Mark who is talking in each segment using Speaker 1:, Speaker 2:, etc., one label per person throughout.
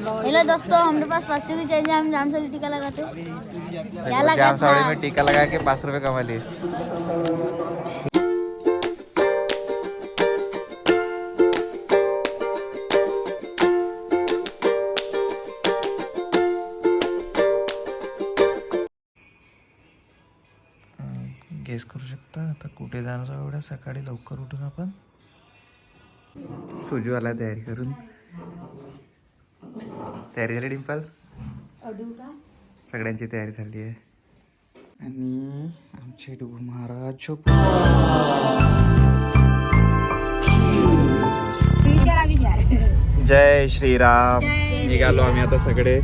Speaker 1: Hello दोस्तों, हमारे pass 500 की चेंज है। हम जामसौली टीका लगाते क्या लगा
Speaker 2: जामसौली में टीका लगा के 5 रुपए कमा लिए। गेस करू शकता आता कुठे जाणार आहोत एवढ्या सकाळी लवकर उठून आपण? सुजू आला तयारी करून। तयारी झाली डिंपल? सगळ्यांची तयारी झाली आहे आणि आमचे डुबू महाराज जय श्रीराम। निघालो आम्ही आता सगळे।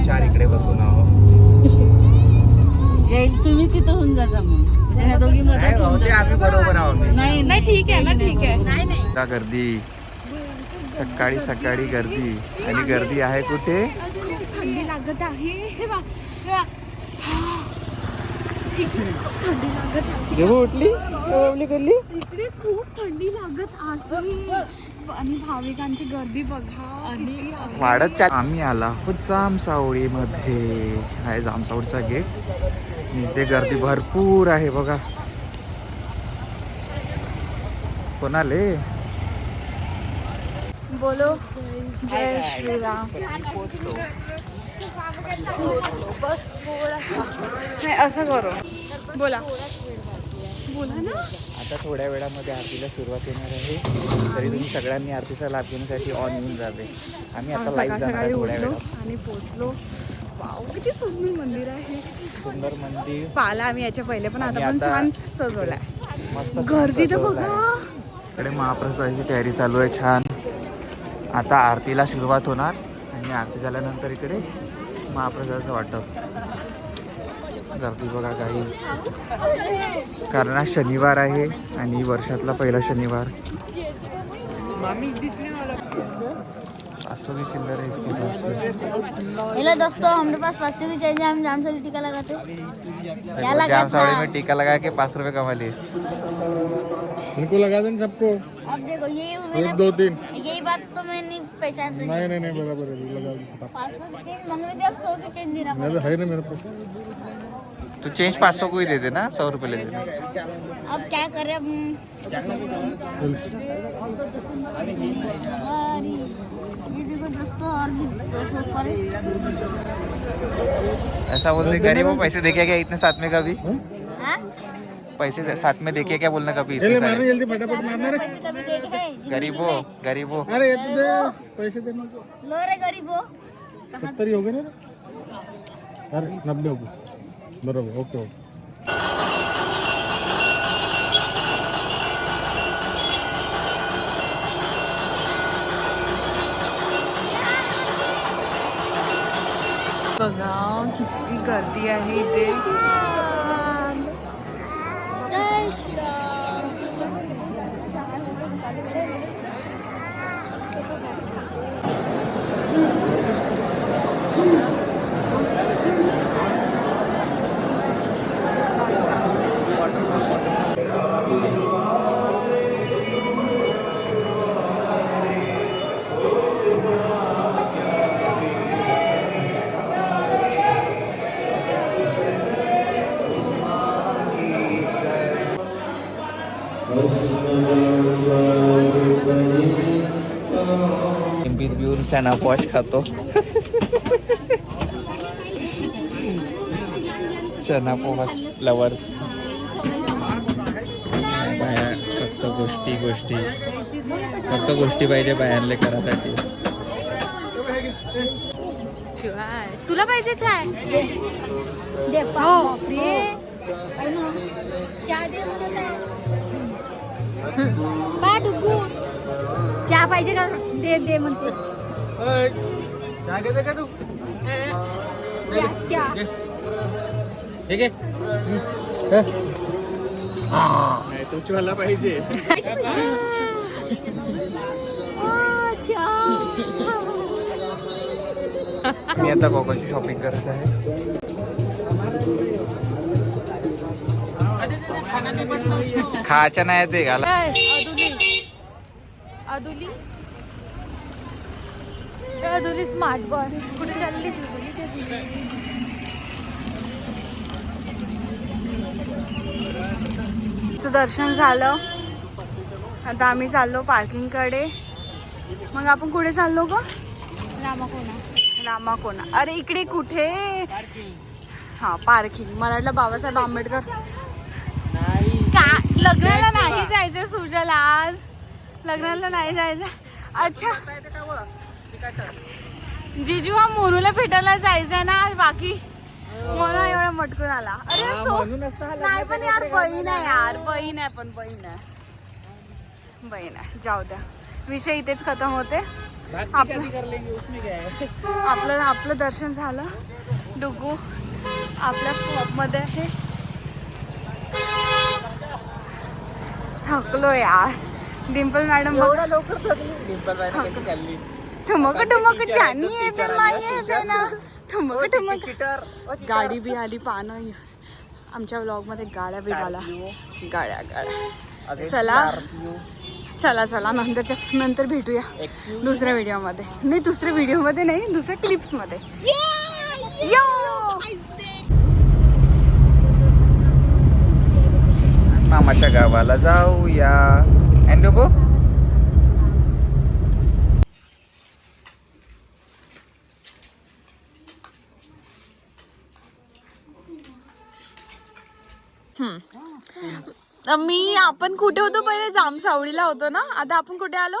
Speaker 2: चार इकडे बसून आहो।
Speaker 3: तुम्ही तिथं होऊन जा मग दोघी
Speaker 2: आम्ही बरोबर आहोत।
Speaker 3: नाही ठीक आहे ना, ठीक आहे।
Speaker 2: का गर्दी सकाळी सकाळी गर्दी आणि गर्दी आहे कुठे?
Speaker 1: थंडी लागत आहे।
Speaker 2: उठली
Speaker 1: इकडे खूप थंडी लागत आहे आणि भाविकांची गर्दी बघा
Speaker 2: वाढत आम्ही आला आहोत जामसावळी मध्ये। आहे जामसावळीचा गेट। इथे गर्दी भरपूर आहे बघा। कोण आले?
Speaker 1: बोलो जय श्रीराम। बस
Speaker 3: नाही असं करू, बोला
Speaker 1: ना।
Speaker 2: आता थोड्या वेळामध्ये आरतीला सुरुवात येणार आहे। तरी तुम्ही सगळ्यांनी आरतीचा लाभ घेण्यासाठी ऑन येऊन जावे। आम्ही आता लाईव्ह जाणार आहे थोड्या वेळात
Speaker 3: आणि पोहोचलो। वाव, किती सुंदर मंदिर आहे।
Speaker 2: सुंदर मंदिर
Speaker 3: पाला आम्ही याच्या पहिले पण आता पण छान सजवलाय।
Speaker 2: मस्त
Speaker 3: गर्दी तर बघा।
Speaker 2: इकडे महाप्रसादाची तयारी चालू आहे छान। आता आरतीला सुरुवात होणार आणि आरती झाल्यानंतर इकडे महाप्रसादाचं वाटप। गर्दी बघा गाईस, कारण आज शनिवार आहे आणि वर्षातला पहिला शनिवार।
Speaker 1: हेलो दोस्तों, हमारे पास 500 की चेंज है। हम जामसौली टीका लगाते क्या लगा
Speaker 2: जामसौली में टीका लगा के 5 रुपए कमा लिए।
Speaker 4: इनको लगा दें सबको।
Speaker 1: अब देखो ये
Speaker 4: 1-2-3
Speaker 1: यही बात तो मैं नहीं पहचानती।
Speaker 4: नहीं बराबर है, लगा दें।
Speaker 1: 500 की चेंज मांग रहे थे, अब 100 की चेंज दे रहा।
Speaker 4: मैं है ना मेरे पास।
Speaker 2: तो चेंज 500 को ही दे देना, 100 रुपए ले देना।
Speaker 1: अब क्या करें? अब ये देखो दोस्तों, और भी 200 पर
Speaker 2: ऐसा बोलने गरीबों पैसे देखे क्या इतने साथ में कभी?
Speaker 1: हाँ?
Speaker 2: पैसे साथ में देखे क्या बोलना कभी इतने
Speaker 4: जल्दी
Speaker 2: सारे?
Speaker 4: मारना, जल्दी फटाफट मारना रे।
Speaker 1: पैसे कभी देखे हैं जिंदगी
Speaker 2: गरीबो
Speaker 1: में?
Speaker 2: गरीबो
Speaker 4: अरे ये तो दे पैसे देना।
Speaker 1: लो रे गरीबो।
Speaker 4: 70 ही हो गए ना? अरे 90 हो गए बराबर। ओके।
Speaker 3: बघा किती गर्दी आहे इथे।
Speaker 1: जय श्रीराम।
Speaker 2: पिंपीत पिऊन चना पॉश खातो। चना पोहा लवर। फक्त गोष्टी पाहिजे बायांना करासाठी।
Speaker 3: तुला पाहिजे चाय?
Speaker 1: दे बापरे। चहा दे मला। बा डुगू चहा पाहिजे का? दे म्हणते।
Speaker 4: जागे दे का तू?
Speaker 1: चहा
Speaker 4: ठीक आहे।
Speaker 2: नाही तो चहाला पाहिजे। मी आता कोकणची शॉपिंग करत आहे। खायच्या नाही ते घाला.
Speaker 1: अदुली स्मार्ट बॉय कुठे चालली?
Speaker 3: दर्शन झालं. आता आम्ही चाललो पार्किंग कडे. मग आपण कुठे चाललो ग? रामाकोना. अरे इकडे कुठे? हा पार्किंग. मला वाटलं बाबासाहेब आंबेडकर. का लग्नाला नाही जायचं सुजल आज? लग्नाला नाही जायचं. अच्छा जिजू हा मोरूला भेटायला जायचंय ना बाकी मला एवढा मटकून आला. अरे नाही पण यार बहीण आहे यार. बहीण आहे पण बहीण आहे. जाऊ द्या विषय इथेच खतम होते. आपलं दर्शन झालं. डुगू आपल्या स्टॉप मध्ये आहे. थकलो यार. डिंपल मॅडम
Speaker 2: एवढा लवकर थकली डिंपल मॅडम खाल्ली.
Speaker 3: ठुमक ठुमक छानी येते माई येते ना. ठुमक ठुमक गाडी बी आली. पानं आमच्या व्लॉग मध्ये गाड्या बी आला. गाड्या चला नंतर भेटूया दुसऱ्या व्हिडिओमध्ये. नाही दुसऱ्या व्हिडिओमध्ये नाही, दुसऱ्या क्लिप्समध्ये.
Speaker 2: मामाच्या गावाला जाऊया. एंडोबो
Speaker 3: आपण कुठे होतो पहिले? जामसावळीला होतो ना. आता आपण कुठे आलो?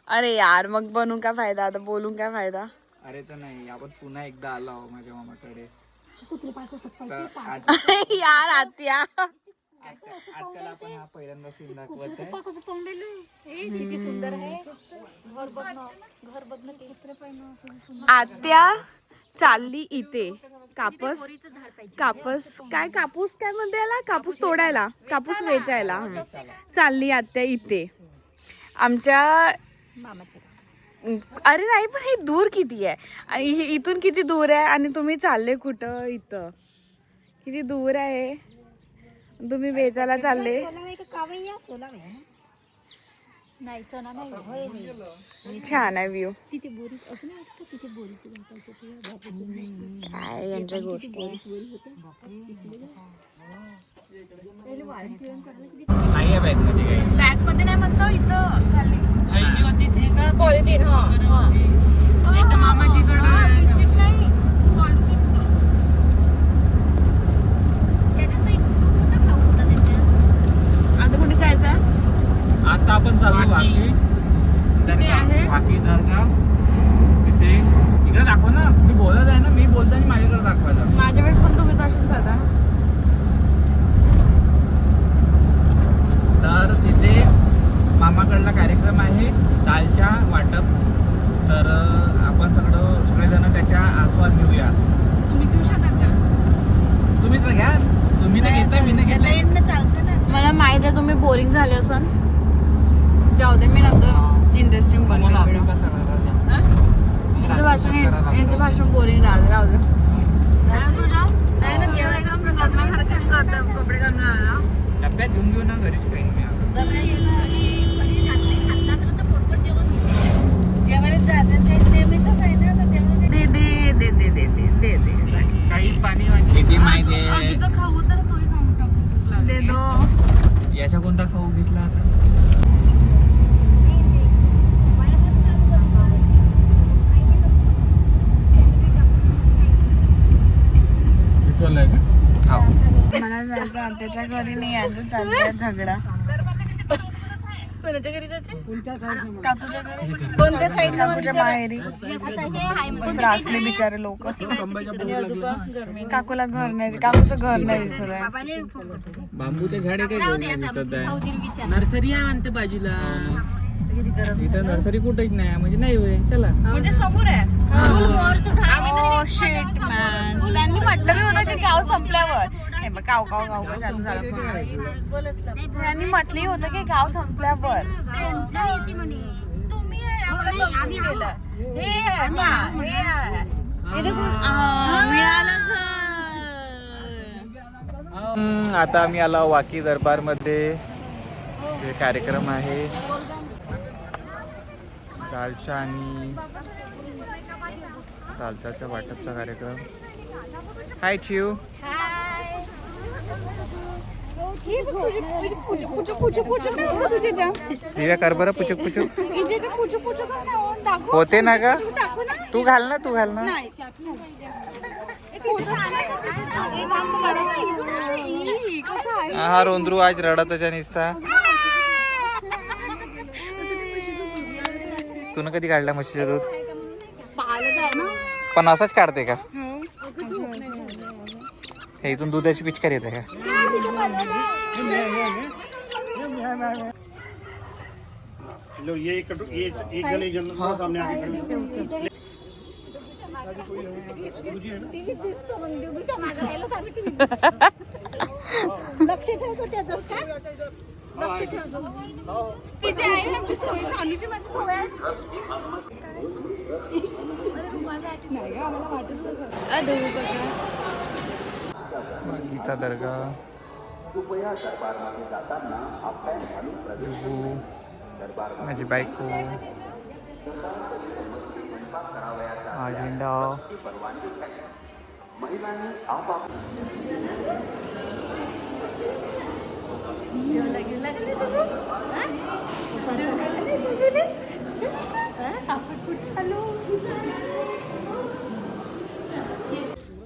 Speaker 3: अरे यार मग बनून काय फायदा? आता बोलून काय फायदा?
Speaker 2: अरे तर नाही आपण पुन्हा एकदा आलो माझ्या मामाकडे.
Speaker 3: यार आत्या
Speaker 2: आत्याला आपण हा पहिल्यांदा सीन दाखवत आहे.
Speaker 3: आत्या चालली इथे कापूस काय म्हणते याला? कापूस तोडायला, कापूस वेचायला चालली आत्या इथे आमच्या. अरे नाही पण हे दूर किती आहे? इथून किती दूर आहे? आणि तुम्ही चालले कुठं? इथं किती दूर आहे? तुम्ही वेचायला चालले. छान आहे व्ह्यू. काय यांच्या गोष्टी.
Speaker 1: बॅग मध्ये नाही म्हणतो इथं खाली पॉलिथिन.
Speaker 3: आता कुठे जायचं?
Speaker 2: आता आपण चालू वाकी दर्गा. तिथे इकडे दाखव ना. मी बोलत आहे ना. मी बोलताना माझ्याकडे दाखवायचं.
Speaker 3: माझ्या वेळेस पण तुम्ही तशीच करता.
Speaker 2: तर तिथे मामाकडला कार्यक्रम आहे दालच्या वाटप. तर आपण सगळेजण त्याच्या आस्वाद घेऊया.
Speaker 3: तुम्ही घेऊ शकता का?
Speaker 2: तुम्ही तर घ्या. तुम्ही तर घेताय, मी नाही घेतलं.
Speaker 3: मला माहित आहे तुम्ही बोरिंग झाले असन. जाऊ दे मी नंतर इंटरेस्टिंग बनवेन. यांचं भाषण बोरिंग राहू दे. कपडे घालून आला.
Speaker 2: डब्यात घेऊन घेऊ ना. घरीच काही नाही. काही पाणी किती माहिती आहे?
Speaker 1: खाऊ तर तोही खाऊन टाकू.
Speaker 3: दे दो.
Speaker 2: याच्या कोणता खाऊ घेतला आता?
Speaker 3: मला जायचं आत्याच्या घरी नाही. यांचं चाललंय झगडा.
Speaker 1: कोणाच्या घरी जाते?
Speaker 3: काकूच्या घरी. कोणत्या साईड? काकूच्या माहेरी. त्रासले बिचारे लोक. काकूला घर नाही. काकूचं घर नाही दिसत आहे.
Speaker 2: बांबूच्या झाडे काही दिसत आहे. नर्सरी आहे म्हणते बाजूला. इथं नर्सरी कुठेच नाही म्हणजे नाही होय. चला
Speaker 1: म्हणजे समोर आहे.
Speaker 3: Shit man. त्यांनी म्हटलं बी होतं की गाव संपल्यावर. काव चालू झालं. त्यांनी म्हटली होतं की गाव संपल्यावर.
Speaker 1: तुम्ही मिळालं
Speaker 3: मिळालं
Speaker 2: आता आम्ही आलो वाकी दरबारमध्ये. जे कार्यक्रम आहे दालचा आणि दालचाचा वाटपचा कार्यक्रम. हाय चिव. दिव्या कर बरं पुचुक पुचुक. होते ना का? तू घाल ना, तू घाल ना. हा रोंद्रू आज रडतच्या निसता. तू कधी काढला म्हशीचं दूध? पण असंच काढते का? हे इथून दुधाची पिचकारी येते का?
Speaker 1: लक्ष ठेवतो त्यातच का? लक्ष ठेवतो.
Speaker 3: इथे आहे आमची सोय, सानूची माझी सोय आहे.
Speaker 2: वाकीचा दर्गा. माझी बायको. हा झेंडा.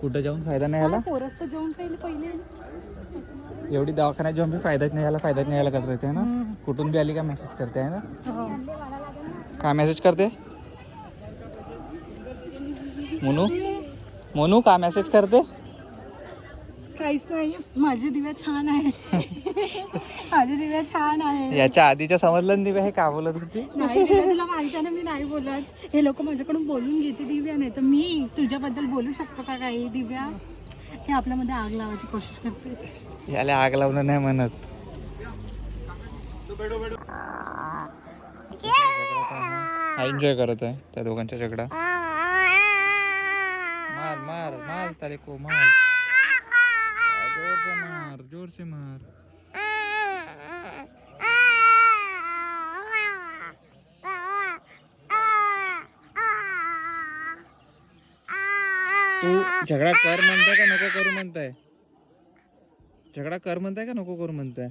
Speaker 2: कुठं जाऊन फायदा नाही याला.
Speaker 3: पोरस्त जेवण पहिले
Speaker 2: एवढी दवाखान्यात जाऊन फायदाच नाही यायला करत राहते ना. कुठून बी आली का मेसेज करते आहे ना. काय मेसेज करते मोनू? मोनू का मेसेज करते?
Speaker 3: काहीच नाही. माझी दिव्या छान आहे. माझी दिव्या छान आहे.
Speaker 2: याच्या आधीच्या समजलं ना दिव्या हे का बोलत होती?
Speaker 3: नाही दिव्या, तुला माहिती आहे ना मी नाही बोलत. हे लोक माझ्याकडून बोलून घेते दिव्या, नाही तर मी तुझ्याबद्दल बोलू शकतो का काही? दिव्या हे आपल्यामध्ये आग लावायची कोशिश करते.
Speaker 2: याला आग लावणं नाही म्हणत. हा एन्जॉय करत आहे त्या दोघांच्या झगडा. मार मार मार तारे को मार. जोर से मार, जोर से मार. तू झगडा कर म्हणताय का नको करू म्हणताय? झगडा कर म्हणताय का नको करू म्हणताय?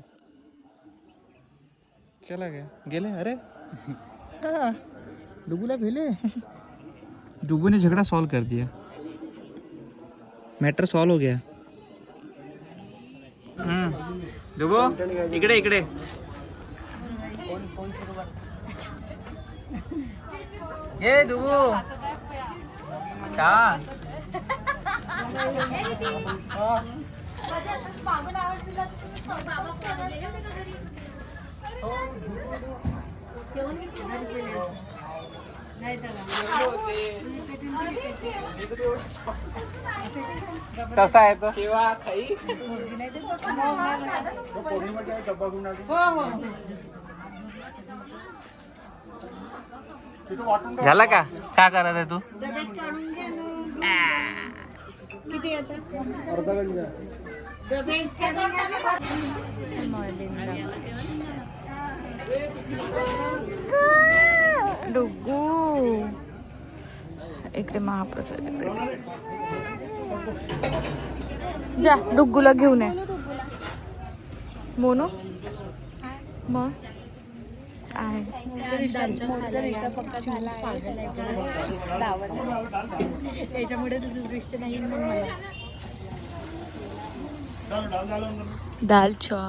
Speaker 2: चला गया गेले. अरे डुबूला भेले. डुबू ने झगड़ा सॉल्व कर दिया. मैटर सॉल्व हो गया. डुबू इकडे इकडे. ये डुबू का कसा आहे तो? झाला का? काय करत आहे तू?
Speaker 3: डुग्गू इकडे महाप्रसाद जा. डुग्गूला घेऊन ये. मोनू मग आहे त्याच्यामुळे दृष्टी नाही. दालचा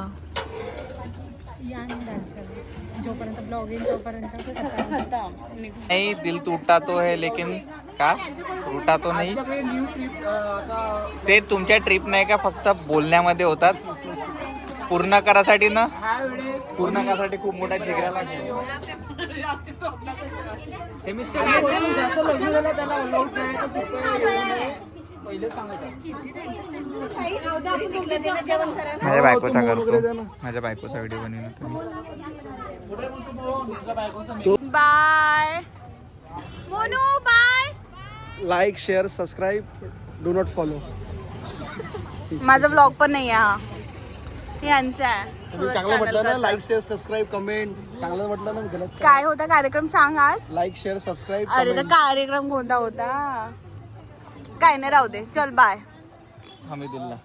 Speaker 3: जोपर्यंत ब्लॉग येईल तोपर्यंत
Speaker 2: नहीं. दिल टूटा तो है लेकिन का टूटा तो नाही. ते तुमच्या ट्रिप नाही का फक्त बोलण्यामध्ये होतात. पूर्ण करासाठी ना, पूर्ण करासाठी खूप मोठा जिगरा लागतो. सेमिस्टर माझ्या बायकोचा करतो. माझ्या बायकोचा व्हिडिओ बनवून.
Speaker 3: Bye Monu. Bye.
Speaker 5: Like share subscribe do not follow.
Speaker 3: माझा ब्लॉग पण नाही आहे हा. यांचा आहे सूरज
Speaker 5: चांगलं म्हटलं ना,
Speaker 3: कांडलकरचा.
Speaker 5: Like share subscribe comment. चांगलं म्हटलं ना, गलत
Speaker 3: काय होता कार्यक्रम सांग आज.
Speaker 5: Like share subscribe.
Speaker 3: अरे तर कार्यक्रम कोणता होता. काय नाही राहू दे चल बाय.
Speaker 2: हमीदुल्ला